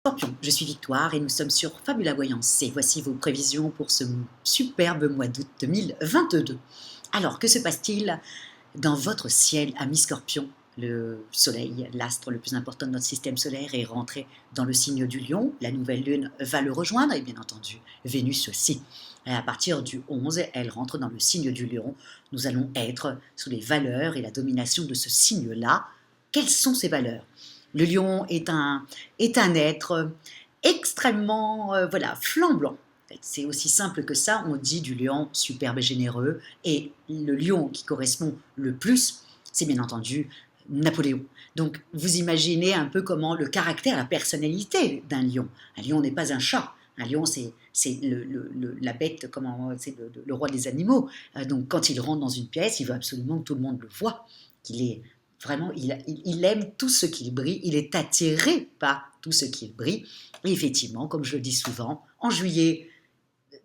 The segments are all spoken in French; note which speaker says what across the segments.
Speaker 1: Scorpion, je suis Victoire et nous sommes sur Fabula Voyance et voici vos prévisions pour ce superbe mois d'août 2022. Alors, que se passe-t-il dans votre ciel, ami Scorpion? Le soleil, l'astre le plus important de notre système solaire, est rentré dans le signe du Lion. La nouvelle lune va le rejoindre et bien entendu Vénus aussi. Et à partir du 11, elle rentre dans le signe du Lion. Nous allons être sous les valeurs et la domination de ce signe-là. Quelles sont ces valeurs? Le lion est un être extrêmement flambant. C'est aussi simple que ça, on dit du lion superbe et généreux, et le lion qui correspond le plus, c'est bien entendu Napoléon. Donc vous imaginez un peu comment le caractère, la personnalité d'un lion. Un lion n'est pas un chat. Un lion, c'est la bête, c'est le roi des animaux. Donc quand il rentre dans une pièce, il veut absolument que tout le monde le voie, qu'il est vraiment, il aime tout ce qui brille, il est attiré par tout ce qui brille. Et effectivement, comme je le dis souvent, en juillet,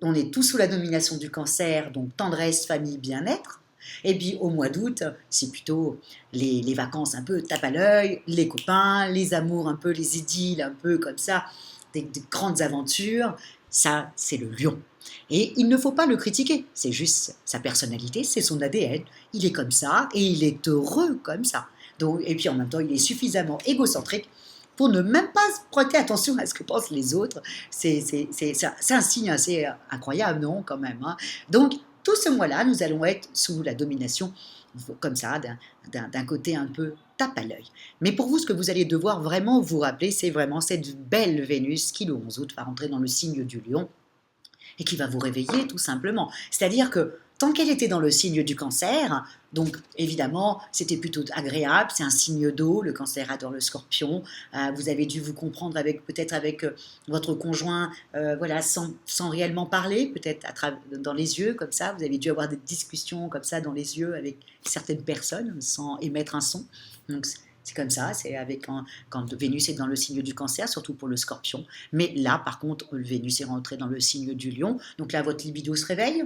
Speaker 1: on est tous sous la domination du Cancer, donc tendresse, famille, bien-être. Et puis au mois d'août, c'est plutôt les vacances un peu tape à l'œil, les copains, les amours un peu, les idylles un peu comme ça, des grandes aventures. Ça, c'est le lion. Et il ne faut pas le critiquer, c'est juste sa personnalité, c'est son ADN, il est comme ça et il est heureux comme ça. Donc, et puis en même temps, il est suffisamment égocentrique pour ne même pas prêter attention à ce que pensent les autres. C'est un signe assez incroyable, non, quand même, hein. Donc, tout ce mois-là, nous allons être sous la domination, comme ça, d'un côté un peu tape à l'œil. Mais pour vous, ce que vous allez devoir vraiment vous rappeler, c'est vraiment cette belle Vénus qui, le 11 août, va rentrer dans le signe du Lion et qui va vous réveiller tout simplement. C'est-à-dire que tant qu'elle était dans le signe du Cancer, donc évidemment c'était plutôt agréable, c'est un signe d'eau, le Cancer adore le Scorpion, vous avez dû vous comprendre peut-être avec votre conjoint, sans réellement parler, peut-être dans les yeux comme ça, vous avez dû avoir des discussions comme ça dans les yeux avec certaines personnes sans émettre un son. Donc c'est comme ça, c'est quand Vénus est dans le signe du Cancer, surtout pour le Scorpion. Mais là, par contre, Vénus est rentrée dans le signe du Lion. Donc là, votre libido se réveille.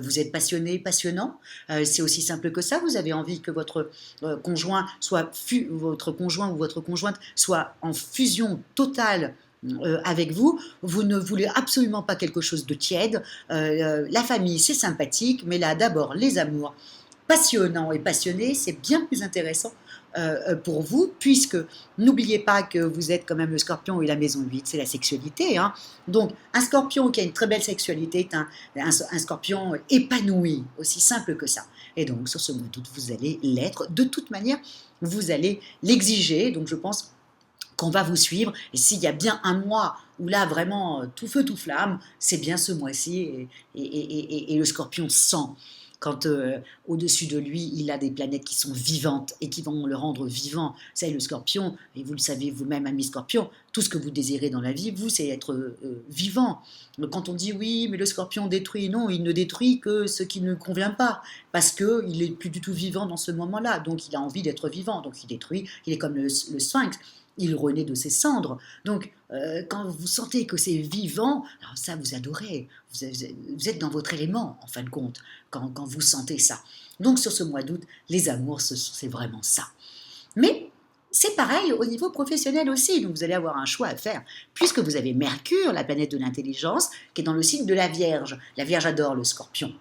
Speaker 1: Vous êtes passionné, passionnant. C'est aussi simple que ça. Vous avez envie que votre conjoint votre conjoint ou votre conjointe soit en fusion totale avec vous. Vous ne voulez absolument pas quelque chose de tiède. La famille, c'est sympathique, mais là, d'abord, les amours passionnants et passionnés, c'est bien plus intéressant pour vous, puisque n'oubliez pas que vous êtes quand même le Scorpion et la maison 8, c'est la sexualité, hein. Donc un Scorpion qui a une très belle sexualité est un Scorpion épanoui, aussi simple que ça. Et donc sur ce mois d'août, vous allez l'être. De toute manière, vous allez l'exiger. Donc je pense qu'on va vous suivre. Et s'il y a bien un mois où là vraiment tout feu tout flamme, c'est bien ce mois-ci, et le Scorpion sent quand au-dessus de lui, il a des planètes qui sont vivantes et qui vont le rendre vivant. C'est le Scorpion, et vous le savez vous-même, ami Scorpion, tout ce que vous désirez dans la vie, vous, c'est être vivant. Quand on dit oui, mais le Scorpion détruit, non, il ne détruit que ce qui ne convient pas, parce qu'il n'est plus du tout vivant dans ce moment-là, donc il a envie d'être vivant, donc il détruit, il est comme le Sphinx. Il renaît de ses cendres. Donc, quand vous sentez que c'est vivant, alors ça, vous adorez. Vous êtes dans votre élément, en fin de compte, quand vous sentez ça. Donc, sur ce mois d'août, les amours, c'est vraiment ça. Mais c'est pareil au niveau professionnel aussi. Donc, vous allez avoir un choix à faire, puisque vous avez Mercure, la planète de l'intelligence, qui est dans le signe de la Vierge. La Vierge adore le Scorpion.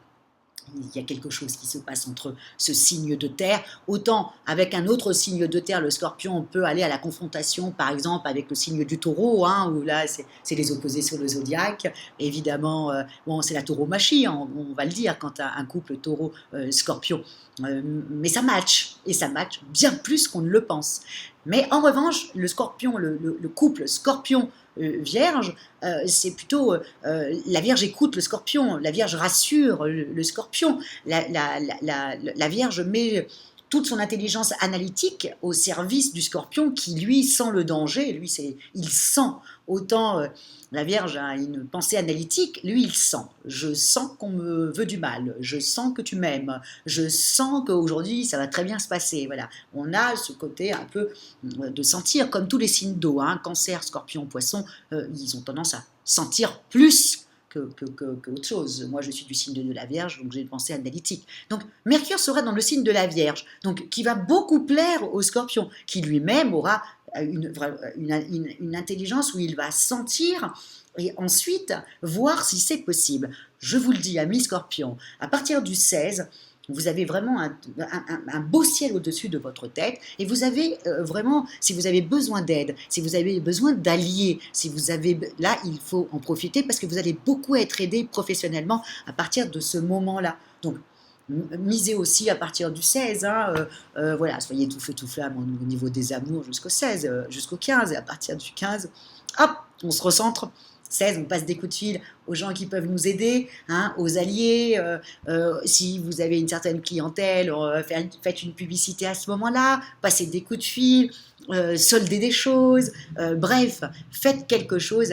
Speaker 1: Il y a quelque chose qui se passe entre ce signe de terre. Autant avec un autre signe de terre, le Scorpion, on peut aller à la confrontation, par exemple, avec le signe du Taureau, hein, où là, c'est les opposés sur le zodiaque. Évidemment, c'est la tauromachie, hein, on va le dire, quand un couple Taureau-Scorpion. Mais ça match, et ça match bien plus qu'on ne le pense. Mais en revanche, le Scorpion, le couple Scorpion Vierge, c'est plutôt la Vierge écoute le Scorpion, la Vierge rassure le Scorpion, la Vierge met toute son intelligence analytique au service du Scorpion qui, lui, sent le danger. Lui, il sent. Autant la Vierge a une pensée analytique, lui, il sent. Je sens qu'on me veut du mal. Je sens que tu m'aimes. Je sens qu'aujourd'hui, ça va très bien se passer. Voilà. On a ce côté un peu de sentir, comme tous les signes d'eau, hein, Cancer, Scorpion, Poisson, ils ont tendance à sentir plus qu'autre chose. Moi, je suis du signe de la Vierge, donc j'ai une pensée analytique. Donc, Mercure sera dans le signe de la Vierge, donc qui va beaucoup plaire au Scorpion, qui lui-même aura une intelligence où il va sentir et ensuite voir si c'est possible. Je vous le dis, amis Scorpion, à partir du 16, vous avez vraiment un beau ciel au-dessus de votre tête et vous avez vraiment, si vous avez besoin d'aide, si vous avez besoin d'alliés, si vous avez, là, il faut en profiter parce que vous allez beaucoup être aidé professionnellement à partir de ce moment-là. Donc, misez aussi à partir du 16, hein, voilà, soyez tout feu tout flamme au niveau des amours jusqu'au 16, jusqu'au 15, et à partir du 15, hop, on se recentre. 16, on passe des coups de fil aux gens qui peuvent nous aider, hein, aux alliés. Si vous avez une certaine clientèle, faites une publicité à ce moment-là, passez des coups de fil, soldez des choses. Bref, faites quelque chose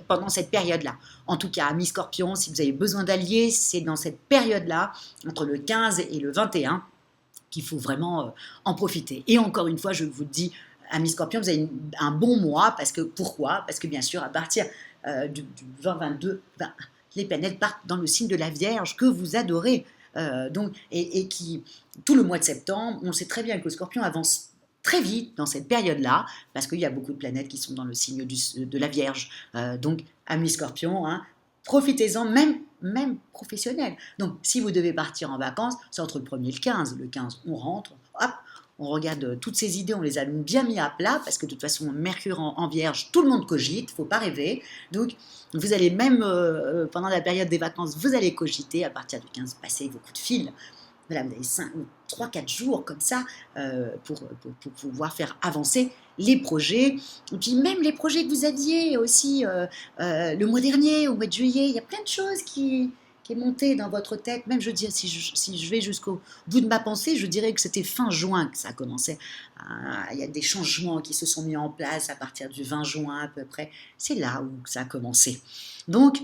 Speaker 1: pendant cette période-là. En tout cas, amis Scorpion, si vous avez besoin d'alliés, c'est dans cette période-là, entre le 15 et le 21, qu'il faut vraiment en profiter. Et encore une fois, je vous le dis, amis Scorpion, vous avez un bon mois. Pourquoi ? Parce que bien sûr, à partir du 20-22, les planètes partent dans le signe de la Vierge que vous adorez. Et qui, tout le mois de septembre, on sait très bien que le Scorpion avance très vite dans cette période-là, parce qu'il y a beaucoup de planètes qui sont dans le signe de la Vierge. Donc, amis Scorpion, hein, profitez-en, même professionnel. Donc, si vous devez partir en vacances, c'est entre le 1er et le 15. Le 15, on rentre, hop, on regarde toutes ces idées, on les a bien mis à plat, parce que de toute façon, Mercure en Vierge, tout le monde cogite, il ne faut pas rêver. Donc, vous allez même, pendant la période des vacances, vous allez cogiter, à partir du 15, passer vos coups de fil. Voilà, vous avez 3-4 jours comme ça pour pouvoir faire avancer les projets. Et puis même les projets que vous aviez aussi le mois dernier, au mois de juillet, il y a plein de choses qui est montée dans votre tête. Même je dirais, si je vais jusqu'au bout de ma pensée, je dirais que c'était fin juin que ça a commencé. Il y a des changements qui se sont mis en place à partir du 20 juin à peu près. C'est là où ça a commencé. Donc,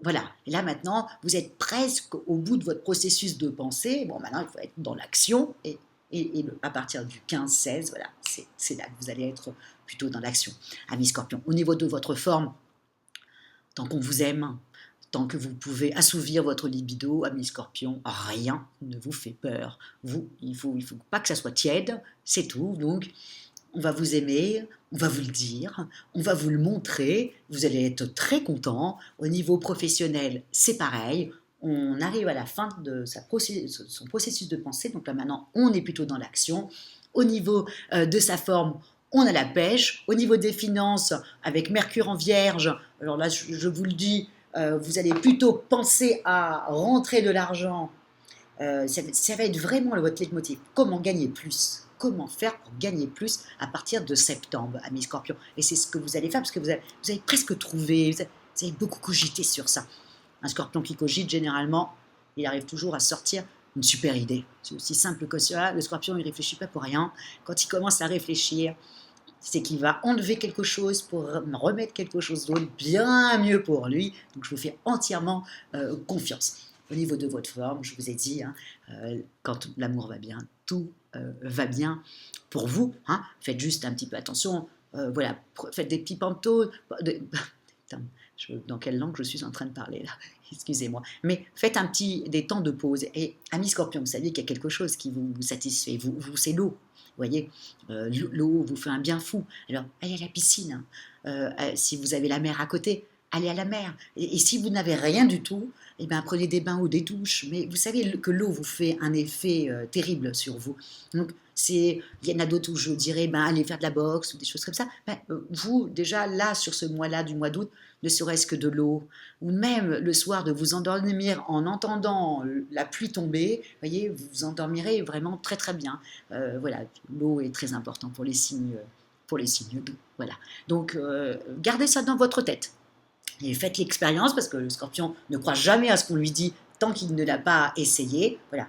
Speaker 1: voilà, et là maintenant, vous êtes presque au bout de votre processus de pensée. Bon, maintenant, il faut être dans l'action. Et à partir du 15-16, voilà, c'est là que vous allez être plutôt dans l'action. Amis Scorpion, au niveau de votre forme, tant qu'on vous aime, tant que vous pouvez assouvir votre libido, amis Scorpion, rien ne vous fait peur. Il faut pas que ça soit tiède, c'est tout. Donc, on va vous aimer, on va vous le dire, on va vous le montrer, vous allez être très content. Au niveau professionnel, c'est pareil. On arrive à la fin de son processus de pensée, donc là maintenant, on est plutôt dans l'action. Au niveau de sa forme, on a la pêche. Au niveau des finances, avec Mercure en Vierge, alors là, je vous le dis, vous allez plutôt penser à rentrer de l'argent. Ça va être vraiment votre leitmotiv. Comment gagner plus ? Comment faire pour gagner plus à partir de septembre, amis Scorpion ? Et c'est ce que vous allez faire, parce que vous avez presque trouvé, vous avez beaucoup cogité sur ça. Un Scorpion qui cogite, généralement, il arrive toujours à sortir une super idée. C'est aussi simple que cela. Le Scorpion, il ne réfléchit pas pour rien. Quand il commence à réfléchir, c'est qu'il va enlever quelque chose pour remettre quelque chose d'autre, bien mieux pour lui. Donc, je vous fais entièrement confiance. Au niveau de votre forme, je vous ai dit, hein, quand l'amour va bien, tout va bien pour vous. Hein. Faites juste un petit peu attention. Voilà, faites des petits pantos. Dans quelle langue je suis en train de parler là? Excusez-moi. Mais faites des temps de pause. Et amis Scorpion, vous savez qu'il y a quelque chose qui vous satisfait. C'est l'eau. Vous voyez, l'eau vous fait un bien fou. Alors, allez à la piscine. Si vous avez la mer à côté, allez à la mer. Et si vous n'avez rien du tout, eh bien, prenez des bains ou des douches. Mais vous savez que l'eau vous fait un effet terrible sur vous. Donc, il y en a d'autres où je dirais, allez faire de la boxe ou des choses comme ça. Vous, déjà, là, sur ce mois-là, du mois d'août, ne serait-ce que de l'eau, ou même le soir de vous endormir en entendant la pluie tomber, vous voyez, vous vous endormirez vraiment très très bien. Voilà, l'eau est très importante pour les signes doux. Voilà. Donc, gardez ça dans votre tête. Et faites l'expérience, parce que le Scorpion ne croit jamais à ce qu'on lui dit tant qu'il ne l'a pas essayé. Voilà.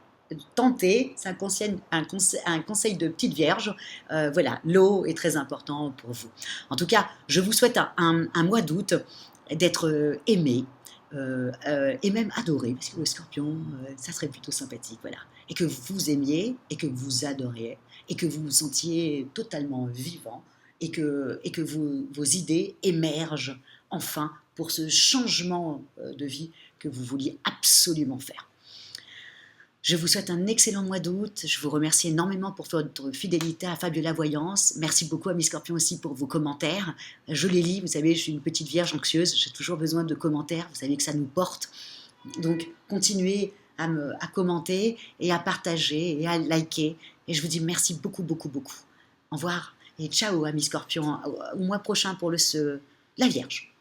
Speaker 1: Tentez, c'est un conseil de petite vierge. Voilà, l'eau est très important pour vous. En tout cas, je vous souhaite un mois d'août d'être aimé et même adoré, parce que le Scorpion, ça serait plutôt sympathique. Voilà. Et que vous aimiez et que vous adoriez et que vous vous sentiez totalement vivant et que vos idées émergent enfin pour ce changement de vie que vous vouliez absolument faire. Je vous souhaite un excellent mois d'août. Je vous remercie énormément pour votre fidélité à Fabiola Voyance. Merci beaucoup à Miss Scorpion aussi pour vos commentaires. Je les lis, vous savez, je suis une petite vierge anxieuse, j'ai toujours besoin de commentaires, vous savez que ça nous porte. Donc, continuez à commenter et à partager et à liker. Et je vous dis merci beaucoup, beaucoup, beaucoup. Au revoir et ciao, Miss Scorpion, au mois prochain pour la Vierge.